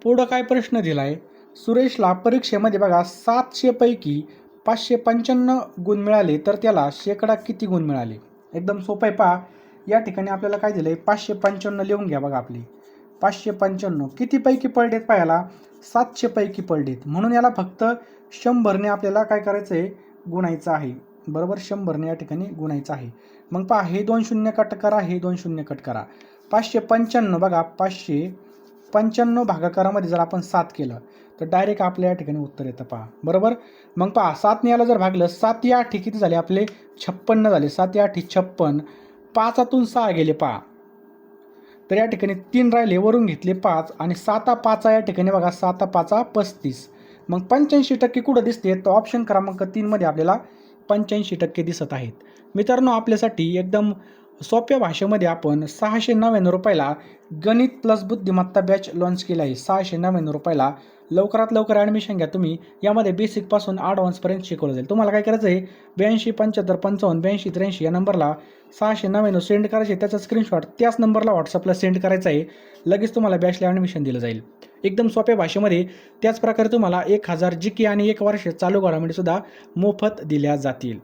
पुढं काय प्रश्न दिला आहे, सुरेशला परीक्षेमध्ये बघा 700 पैकी 595 गुण मिळाले तर त्याला शेकडा किती गुण मिळाले. एकदम सोपं आहे पहा. या ठिकाणी आपल्याला काय दिलं आहे, 595 लिहून घ्या बघा. आपली 595 किती पैकी पडलेत पाहायला, 700 पैकी पडलेत, म्हणून याला फक्त 100ने आपल्याला काय करायचं आहे, गुणायचं आहे. बरोबर, 100ने या ठिकाणी गुणायचं आहे. मग पहा, हे 2 शून्य कट करा, हे 2 शून्य कट करा. 595 बघा, 595 भागाकारामध्ये जर आपण 7 केलं तर डायरेक्ट आपल्या या ठिकाणी उत्तर येतं पहा. बरोबर, मग पहा 7ने याला जर भागलं, 7 या आठी किती झाले आपले, 56 झाले. 7 या आठी 56, 5तून 6 गेले पहा, तर या ठिकाणी 3 राहिले, वरून घेतले 5 आणि 7 या ठिकाणी बघा, 7 35. मग 85% कुठं दिसते, तर ऑप्शन क्रमांक 3 मध्ये आपल्याला 85% दिसत आहेत. मित्रांनो, आपल्यासाठी एकदम सोप्या भाषेमध्ये आपण 699 रुपयाला गणित प्लस बुद्धिमत्ता बॅच लॉन्च केला आहे. 699 रुपयाला लवकरात लवकर ॲडमिशन घ्या तुम्ही. यामध्ये बेसिकपासून ॲडव्हान्सपर्यंत शिकवलं जाईल. तुम्हाला काय करायचं आहे, 82 75 55 82 83 या नंबरला 699 सेंड करायचे. त्याचा स्क्रीनशॉट त्याच नंबरला व्हॉट्सअपला सेंड करायचा आहे. लगेच तुम्हाला बॅचला ॲडमिशन दिलं जाईल एकदम सोप्या भाषेमध्ये. त्याचप्रकारे तुम्हाला 1000 GK आणि 1 वर्ष चालू घडामोडीसुद्धा मोफत दिल्या जातील.